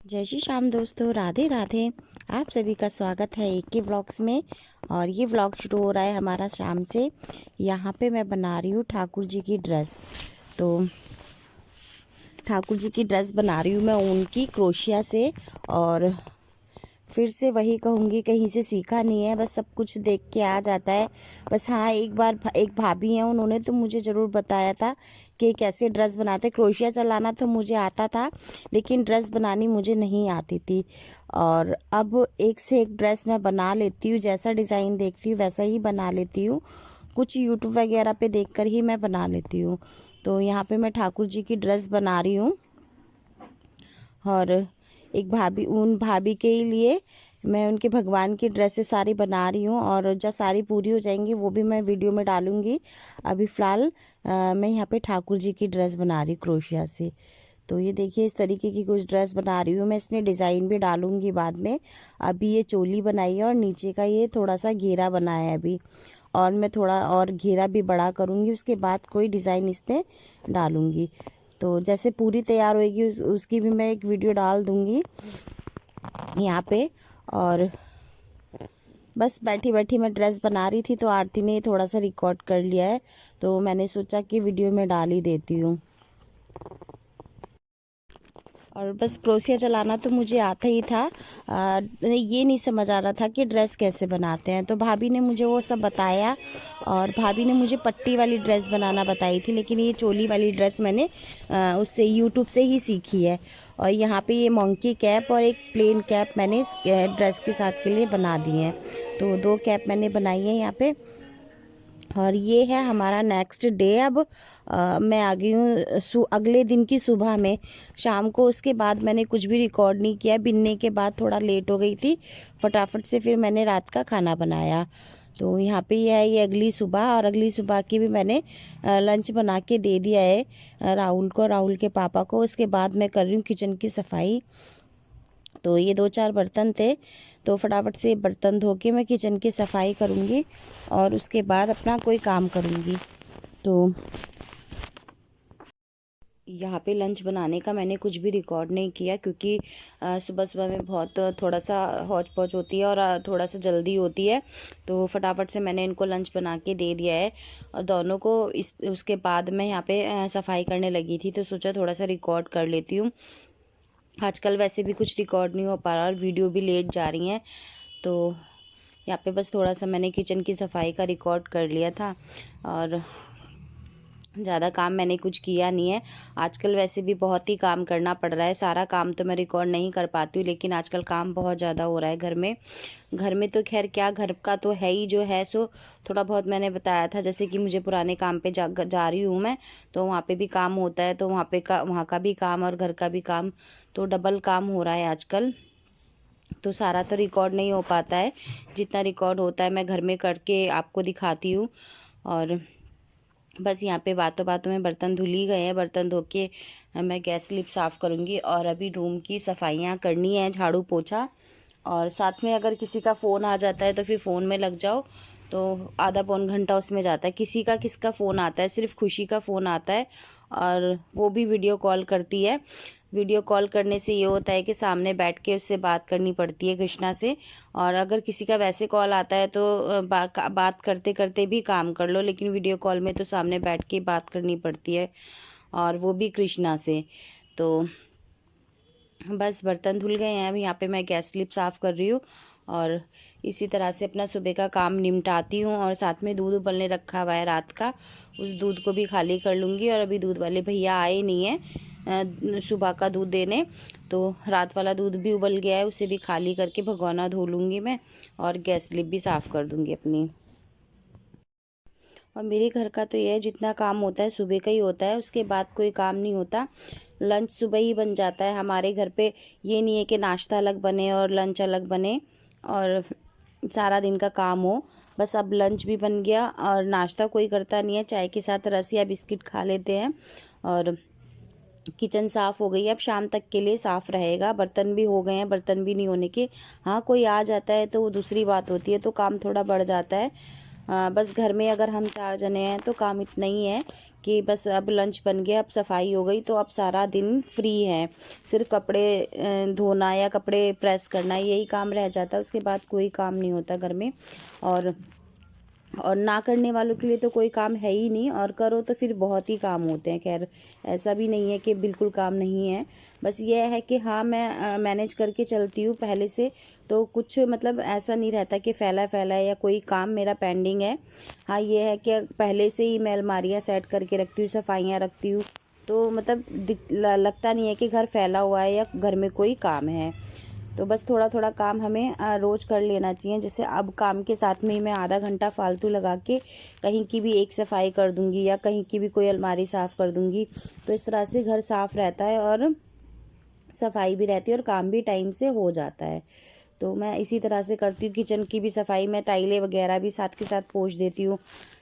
जय श्री श्याम दोस्तों, राधे राधे। आप सभी का स्वागत है एक के व्लॉग्स में। और ये व्लॉग शुरू हो रहा है हमारा शाम से। यहाँ पे मैं बना रही हूँ ठाकुर जी की ड्रेस। तो ठाकुर जी की ड्रेस बना रही हूँ मैं उनकी क्रोशिया से। और फिर से वही कहूँगी, कहीं से सीखा नहीं है, बस सब कुछ देख के आ जाता है। बस हाँ, एक बार एक भाभी हैं, उन्होंने तो मुझे ज़रूर बताया था कि कैसे ड्रेस बनाते। क्रोशिया चलाना तो मुझे आता था, लेकिन ड्रेस बनानी मुझे नहीं आती थी। और अब एक से एक ड्रेस मैं बना लेती हूँ, जैसा डिज़ाइन देखती हूँ वैसा ही बना लेती हूँ। कुछ यूट्यूब वगैरह पे देखकर ही मैं बना लेती हूँ। तो यहाँ पे मैं ठाकुर जी की ड्रेस बना रही हूँ। और एक भाभी, उन भाभी के लिए मैं उनके भगवान की ड्रेसेस सारी बना रही हूँ। और जब सारी पूरी हो जाएंगी वो भी मैं वीडियो में डालूँगी। अभी फ़िलहाल मैं यहाँ पे ठाकुर जी की ड्रेस बना रही हूँ क्रोशिया से। तो ये देखिए, इस तरीके की कुछ ड्रेस बना रही हूँ मैं। इसमें डिज़ाइन भी डालूँगी बाद में। अभी ये चोली बनाई है और नीचे का ये थोड़ा सा घेरा बनाया है अभी। और मैं थोड़ा और घेरा भी बड़ा करूँगी, उसके बाद कोई डिज़ाइन इस पर डालूँगी। तो जैसे पूरी तैयार होएगी उसकी भी मैं एक वीडियो डाल दूँगी यहाँ पे। और बस बैठी बैठी मैं ड्रेस बना रही थी तो आरती ने थोड़ा सा रिकॉर्ड कर लिया है, तो मैंने सोचा कि वीडियो में डाल ही देती हूँ। और बस क्रोशिया चलाना तो मुझे आता ही था। ये नहीं समझ आ रहा था कि ड्रेस कैसे बनाते हैं, तो भाभी ने मुझे वो सब बताया। और भाभी ने मुझे पट्टी वाली ड्रेस बनाना बताई थी, लेकिन ये चोली वाली ड्रेस मैंने उससे यूट्यूब से ही सीखी है। और यहाँ पे ये मंकी कैप और एक प्लेन कैप मैंने इस ड्रेस के साथ के लिए बना दी हैं। तो 2 कैप मैंने बनाई है यहाँ पे। और ये है हमारा नेक्स्ट डे। अब मैं आ गई हूँ अगले दिन की सुबह में, शाम को। उसके बाद मैंने कुछ भी रिकॉर्ड नहीं किया। बिनने के बाद थोड़ा लेट हो गई थी, फटाफट से फिर मैंने रात का खाना बनाया। तो यहाँ पे ये है ये अगली सुबह। और अगली सुबह की भी मैंने लंच बना के दे दिया है राहुल को, राहुल के पापा को। उसके बाद मैं कर रही हूँ किचन की सफाई। तो ये 2-4 बर्तन थे, तो फटाफट से बर्तन धो के मैं किचन की सफाई करूँगी और उसके बाद अपना कोई काम करूँगी। तो यहाँ पे लंच बनाने का मैंने कुछ भी रिकॉर्ड नहीं किया, क्योंकि सुबह सुबह में बहुत थोड़ा सा हौच पौच होती है और थोड़ा सा जल्दी होती है। तो फटाफट से मैंने इनको लंच बना के दे दिया है और दोनों को। उसके बाद मैं यहाँ पे सफाई करने लगी थी, तो सोचा थोड़ा सा रिकॉर्ड कर लेती हूँ। आजकल वैसे भी कुछ रिकॉर्ड नहीं हो पा रहा और वीडियो भी लेट जा रही हैं। तो यहाँ पे बस थोड़ा सा मैंने किचन की सफाई का रिकॉर्ड कर लिया था और ज़्यादा काम मैंने कुछ किया नहीं है। आजकल वैसे भी बहुत ही काम करना पड़ रहा है। सारा काम तो मैं रिकॉर्ड नहीं कर पाती हूँ, लेकिन आजकल काम बहुत ज़्यादा हो रहा है घर में। घर में तो खैर क्या, घर का तो है ही जो है सो। थोड़ा बहुत मैंने बताया था, जैसे कि मुझे पुराने काम पे जा रही हूँ मैं, तो वहाँ पे भी काम होता है। तो वहाँ का भी काम और घर का भी काम, तो डबल काम हो रहा है आजकल। तो सारा तो रिकॉर्ड नहीं हो पाता है। जितना रिकॉर्ड होता है मैं घर में करके आपको दिखाती हूँ। और बस यहाँ पे बातों बातों में बर्तन धुल ही गए हैं। बर्तन धो के मैं गैस स्लिप साफ़ करूँगी और अभी रूम की सफाइयाँ करनी है, झाड़ू पोछा। और साथ में अगर किसी का फ़ोन आ जाता है तो फिर फ़ोन में लग जाओ, तो आधा पौन घंटा उसमें जाता है। किसका फ़ोन आता है, सिर्फ खुशी का फ़ोन आता है और वो भी वीडियो कॉल करती है। वीडियो कॉल करने से ये होता है कि सामने बैठ के उससे बात करनी पड़ती है, कृष्णा से। और अगर किसी का वैसे कॉल आता है तो बात करते करते भी काम कर लो, लेकिन वीडियो कॉल में तो सामने बैठ के बात करनी पड़ती है, और वो भी कृष्णा से। तो बस बर्तन धुल गए हैं। अभी यहाँ पे मैं गैस स्लिप साफ़ कर रही हूँ और इसी तरह से अपना सुबह का काम निपटाती हूँ। और साथ में दूध उबलने रखा हुआ है रात का, उस दूध को भी खाली कर लूँगी। और अभी दूध वाले भैया आए नहीं हैं सुबह का दूध देने, तो रात वाला दूध भी उबल गया है, उसे भी खाली करके भगोना धो लूँगी मैं और गैस स्लिप भी साफ़ कर दूँगी अपनी। और मेरे घर का तो ये है, जितना काम होता है सुबह का ही होता है, उसके बाद कोई काम नहीं होता। लंच सुबह ही बन जाता है हमारे घर पे। ये नहीं है कि नाश्ता अलग बने और लंच अलग बने और सारा दिन का काम हो। बस अब लंच भी बन गया और नाश्ता कोई करता नहीं है, चाय के साथ रस या बिस्किट खा लेते हैं। और किचन साफ़ हो गई है, अब शाम तक के लिए साफ़ रहेगा। बर्तन भी हो गए हैं, बर्तन भी नहीं होने के। हाँ, कोई आ जाता है तो वो दूसरी बात होती है, तो काम थोड़ा बढ़ जाता है। बस घर में अगर हम 4 जने हैं तो काम इतना ही है कि बस अब लंच बन गया, अब सफाई हो गई, तो अब सारा दिन फ्री हैं। सिर्फ कपड़े धोना या कपड़े प्रेस करना यही काम रह जाता है, उसके बाद कोई काम नहीं होता घर में। और ना करने वालों के लिए तो कोई काम है ही नहीं, और करो तो फिर बहुत ही काम होते हैं। खैर, ऐसा भी नहीं है कि बिल्कुल काम नहीं है, बस ये है कि हाँ, मैं मैनेज करके चलती हूँ पहले से, तो कुछ मतलब ऐसा नहीं रहता कि फैला फैला है या कोई काम मेरा पेंडिंग है। हाँ, ये है कि पहले से ही मैं अलमारियाँ सेट करके रखती हूँ, सफाइयाँ रखती हूँ, तो मतलब लगता नहीं है कि घर फैला हुआ है या घर में कोई काम है। तो बस थोड़ा थोड़ा काम हमें रोज़ कर लेना चाहिए। जैसे अब काम के साथ में ही मैं आधा घंटा फालतू लगा के कहीं की भी एक सफाई कर दूंगी या कहीं की भी कोई अलमारी साफ़ कर दूंगी, तो इस तरह से घर साफ़ रहता है और सफाई भी रहती है और काम भी टाइम से हो जाता है। तो मैं इसी तरह से करती हूँ। किचन की भी सफाई, मैं टाइलें वगैरह भी साथ के साथ पोंछ देती हूँ,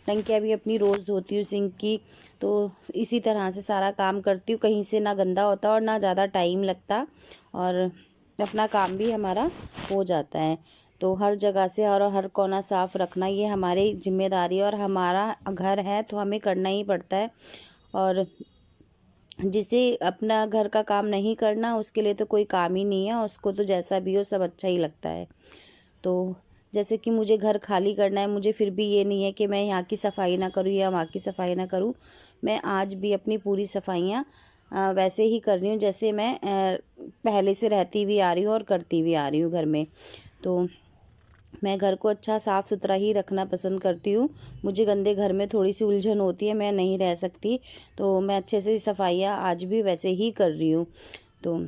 टंकियाँ भी अपनी रोज़ धोती हूँ सिंक की। तो इसी तरह से सारा काम करती हूँ, कहीं से ना गंदा होता और ना ज़्यादा टाइम लगता, और अपना काम भी हमारा हो जाता है। तो हर जगह से और हर कोना साफ़ रखना ये हमारी जिम्मेदारी है, और हमारा घर है तो हमें करना ही पड़ता है। और जिसे अपना घर का काम नहीं करना, उसके लिए तो कोई काम ही नहीं है, उसको तो जैसा भी हो सब अच्छा ही लगता है। तो जैसे कि मुझे घर खाली करना है, मुझे फिर भी ये नहीं है कि मैं यहाँ की सफाई ना करूँ या वहाँ की सफाई ना करूँ। मैं आज भी अपनी पूरी सफाइयाँ वैसे ही कर रही हूँ जैसे मैं पहले से रहती भी आ रही हूँ और करती भी आ रही हूँ घर में। तो मैं घर को अच्छा साफ़ सुथरा ही रखना पसंद करती हूँ। मुझे गंदे घर में थोड़ी सी उलझन होती है, मैं नहीं रह सकती, तो मैं अच्छे से सफाइयाँ आज भी वैसे ही कर रही हूँ। तो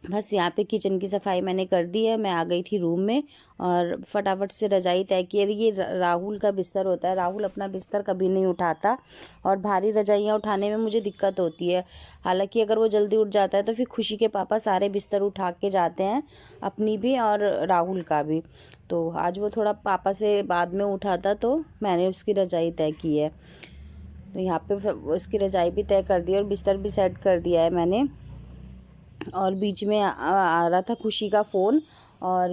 बस यहाँ पे किचन की सफाई मैंने कर दी है। मैं आ गई थी रूम में और फटाफट से रजाई तय की। ये राहुल का बिस्तर होता है, राहुल अपना बिस्तर कभी नहीं उठाता और भारी रजाइयाँ उठाने में मुझे दिक्कत होती है। हालांकि अगर वो जल्दी उठ जाता है तो फिर खुशी के पापा सारे बिस्तर उठा के जाते हैं, अपनी भी और राहुल का भी। तो आज वो थोड़ा पापा से बाद में उठा था, तो मैंने उसकी रजाई तय की है। तो यहाँ पे उसकी रजाई भी तय कर दी और बिस्तर भी सेट कर दिया है मैंने। और बीच में आ रहा था खुशी का फ़ोन, और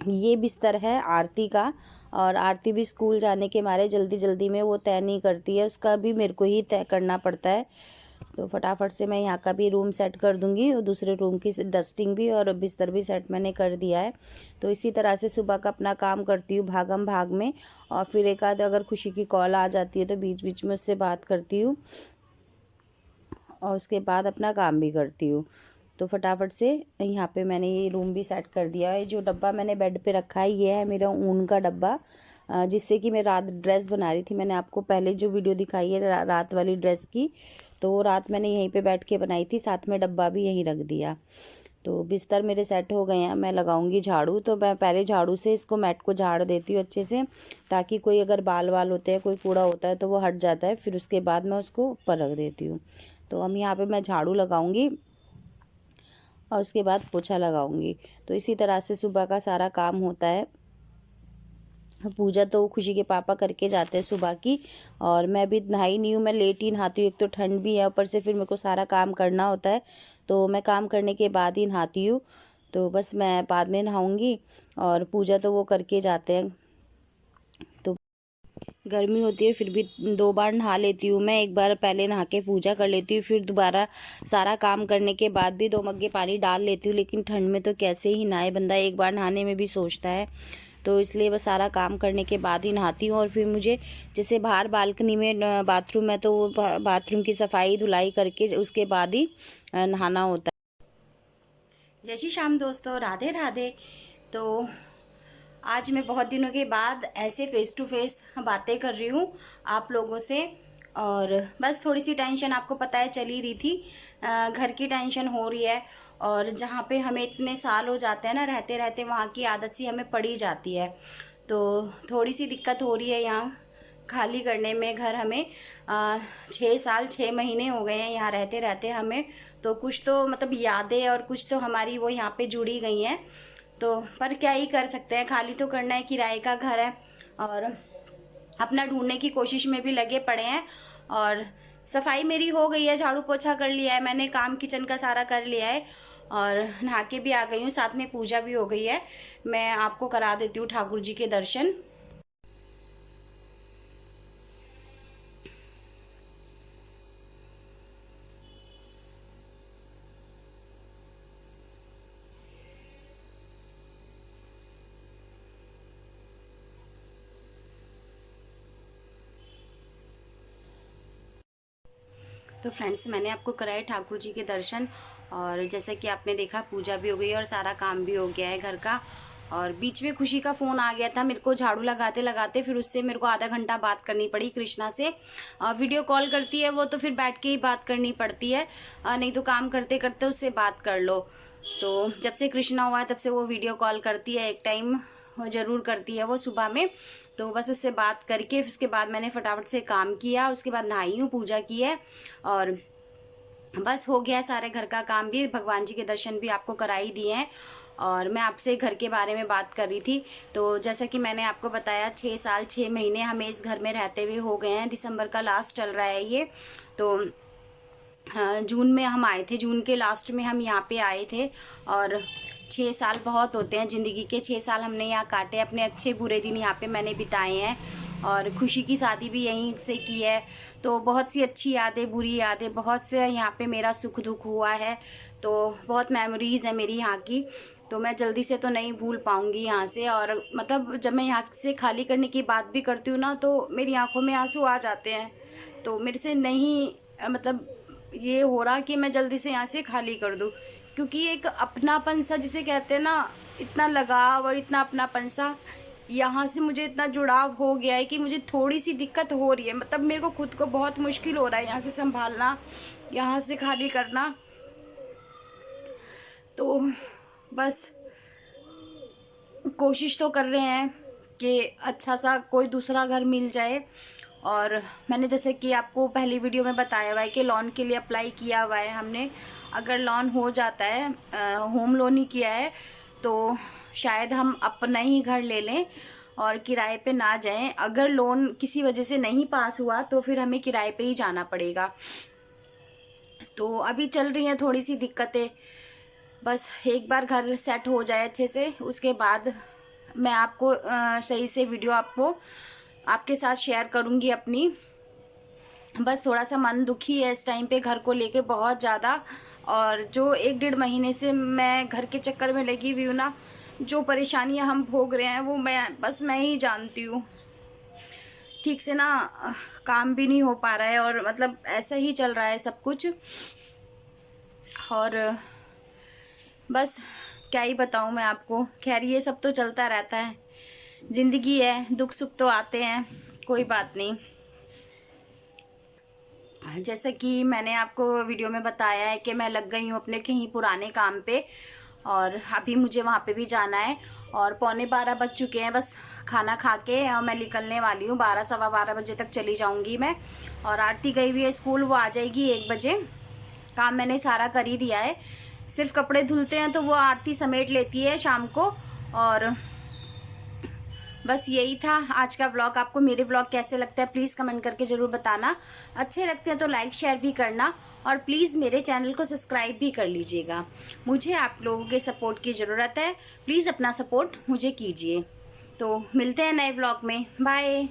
ये बिस्तर है आरती का, और आरती भी स्कूल जाने के मारे जल्दी जल्दी में वो तय नहीं करती है, उसका भी मेरे को ही तय करना पड़ता है। तो फटाफट से मैं यहाँ का भी रूम सेट कर दूँगी और दूसरे रूम की डस्टिंग भी और बिस्तर भी सेट मैंने कर दिया है। तो इसी तरह से सुबह का अपना काम करती हूँ भागम भाग में, और फिर एक आध अगर खुशी की कॉल आ जाती है तो बीच बीच में उससे बात करती हूँ और उसके बाद अपना काम भी करती हूँ। तो फटाफट से यहाँ पे मैंने ये रूम भी सेट कर दिया है। जो डब्बा मैंने बेड पे रखा है ये है मेरा ऊन का डब्बा, जिससे कि मैं रात ड्रेस बना रही थी। मैंने आपको पहले जो वीडियो दिखाई है रात वाली ड्रेस की, तो रात मैंने यहीं पे बैठ के बनाई थी, साथ में डब्बा भी यहीं रख दिया। तो बिस्तर मेरे सेट हो गए हैं, मैं लगाऊंगी झाड़ू। तो मैं पहले झाड़ू से इसको मैट को झाड़ देती हूँ अच्छे से, ताकि कोई अगर बाल वाल होते हैं, कोई कूड़ा होता है तो वो हट जाता है। फिर उसके बाद मैं उसको ऊपर रख देती हूँ। तो हम यहाँ पे मैं झाड़ू लगाऊंगी और उसके बाद पोछा लगाऊंगी। तो इसी तरह से सुबह का सारा काम होता है। पूजा तो खुशी के पापा करके जाते हैं सुबह की, और मैं भी नहाई नहीं हूँ, मैं लेट ही नहाती हूँ। एक तो ठंड भी है, ऊपर से फिर मेरे को सारा काम करना होता है, तो मैं काम करने के बाद ही नहाती हूँ। तो बस मैं बाद में नहाऊंगी, और पूजा तो वो करके जाते हैं। तो गर्मी होती है फिर भी 2 बार नहा लेती हूँ मैं। एक बार पहले नहा के पूजा कर लेती हूँ, फिर दोबारा सारा काम करने के बाद भी 2 मग्गे पानी डाल लेती हूँ। लेकिन ठंड में तो कैसे ही नहाए बंदा, एक बार नहाने में भी सोचता है, तो इसलिए बस सारा काम करने के बाद ही नहाती हूँ। और फिर मुझे जैसे बाहर बालकनी में बाथरूम है, तो वो बाथरूम की सफाई धुलाई करके उसके बाद ही नहाना होता है। जय श्री श्याम दोस्तों, राधे राधे। तो आज मैं बहुत दिनों के बाद ऐसे फेस टू फेस बातें कर रही हूँ आप लोगों से, और बस थोड़ी सी टेंशन आपको पता है चल ही रही थी, घर की टेंशन हो रही है। और जहाँ पे हमें इतने साल हो जाते हैं ना रहते रहते, वहाँ की आदत सी हमें पड़ी जाती है। तो थोड़ी सी दिक्कत हो रही है यहाँ खाली करने में घर हमें। 6 साल 6 महीने हो गए हैं यहाँ रहते रहते हमें। तो कुछ तो मतलब यादें और कुछ तो हमारी वो यहाँ पे जुड़ी गई हैं। तो पर क्या ही कर सकते हैं, खाली तो करना है, किराए का घर है, और अपना ढूंढने की कोशिश में भी लगे पड़े हैं। और सफाई मेरी हो गई है, झाड़ू पोछा कर लिया है मैंने, काम किचन का सारा कर लिया है, और नहा के भी आ गई हूँ, साथ में पूजा भी हो गई है। मैं आपको करा देती हूँ ठाकुर जी के दर्शन। तो फ्रेंड्स, मैंने आपको कराए ठाकुर जी के दर्शन, और जैसा कि आपने देखा पूजा भी हो गई और सारा काम भी हो गया है घर का। और बीच में खुशी का फ़ोन आ गया था मेरे को झाड़ू लगाते लगाते, फिर उससे मेरे को आधा घंटा बात करनी पड़ी कृष्णा से। वीडियो कॉल करती है वो, तो फिर बैठ के ही बात करनी पड़ती है, नहीं तो काम करते करते उससे बात कर लो। तो जब से कृष्णा हुआ है तब से वो वीडियो कॉल करती है, एक टाइम ज़रूर करती है वो सुबह में। तो बस उससे बात करके उसके बाद मैंने फटाफट से काम किया, उसके बाद नहाई हूँ, पूजा की है, और बस हो गया है सारे घर का काम भी। भगवान जी के दर्शन भी आपको करा ही दिए हैं। और मैं आपसे घर के बारे में बात कर रही थी, तो जैसा कि मैंने आपको बताया 6 साल 6 महीने हमें इस घर में रहते हुए हो गए हैं। दिसंबर का लास्ट चल रहा है ये, तो हाँ, जून में हम आए थे, जून के लास्ट में हम यहाँ पे आए थे। और 6 साल बहुत होते हैं ज़िंदगी के, 6 साल हमने यहाँ काटे, अपने अच्छे बुरे दिन यहाँ पे मैंने बिताए हैं। और खुशी की शादी भी यहीं से की है, तो बहुत सी अच्छी यादें बुरी यादें बहुत से यहाँ पे मेरा सुख दुख हुआ है। तो बहुत मेमोरीज़ है मेरी यहाँ की, तो मैं जल्दी से तो नहीं भूल पाऊँगी यहाँ से। और मतलब जब मैं यहाँ से खाली करने की बात भी करती हूँ ना, तो मेरी आँखों में आंसू आ जाते हैं। तो मेरे से नहीं मतलब ये हो रहा कि मैं जल्दी से यहाँ से खाली कर दूँ, क्योंकि एक अपनापन सा जिसे कहते हैं ना, इतना लगाव और इतना अपनापन सा यहाँ से मुझे इतना जुड़ाव हो गया है कि मुझे थोड़ी सी दिक्कत हो रही है। मतलब मेरे को खुद को बहुत मुश्किल हो रहा है यहाँ से संभालना, यहाँ से खाली करना। तो बस कोशिश तो कर रहे हैं कि अच्छा सा कोई दूसरा घर मिल जाए। और मैंने जैसे कि आपको पहली वीडियो में बताया हुआ है कि लोन के लिए अप्लाई किया हुआ है हमने। अगर लोन हो जाता है, होम लोन ही किया है, तो शायद हम अपना ही घर ले लें और किराए पे ना जाएं। अगर लोन किसी वजह से नहीं पास हुआ तो फिर हमें किराए पे ही जाना पड़ेगा। तो अभी चल रही हैं थोड़ी सी दिक्कतें, बस एक बार घर सेट हो जाए अच्छे से, उसके बाद मैं आपको सही से वीडियो आपके साथ शेयर करूँगी अपनी। बस थोड़ा सा मन दुखी है इस टाइम पे घर को लेके बहुत ज़्यादा। और जो 1-1.5 महीने से मैं घर के चक्कर में लगी हुई हूँ ना, जो परेशानियाँ हम भोग रहे हैं वो मैं ही जानती हूँ। ठीक से ना काम भी नहीं हो पा रहा है, और मतलब ऐसा ही चल रहा है सब कुछ। और बस क्या ही बताऊँ मैं आपको। खैर ये सब तो चलता रहता है, ज़िंदगी है, दुख सुख तो आते हैं, कोई बात नहीं। जैसे कि मैंने आपको वीडियो में बताया है कि मैं लग गई हूँ अपने कहीं पुराने काम पे, और अभी मुझे वहाँ पे भी जाना है। और 11:15 बज चुके हैं, बस खाना खा के मैं निकलने वाली हूँ। 12 सवा 12 बजे तक चली जाऊँगी मैं। और आरती गई हुई है स्कूल, वो आ जाएगी 1 बजे। काम मैंने सारा कर ही दिया है, सिर्फ कपड़े धुलते हैं तो वो आरती समेट लेती है शाम को। और बस यही था आज का व्लॉग। आपको मेरे व्लॉग कैसे लगता है प्लीज़ कमेंट करके ज़रूर बताना। अच्छे लगते हैं तो लाइक शेयर भी करना, और प्लीज़ मेरे चैनल को सब्सक्राइब भी कर लीजिएगा। मुझे आप लोगों के सपोर्ट की ज़रूरत है, प्लीज़ अपना सपोर्ट मुझे कीजिए। तो मिलते हैं नए व्लॉग में, बाय।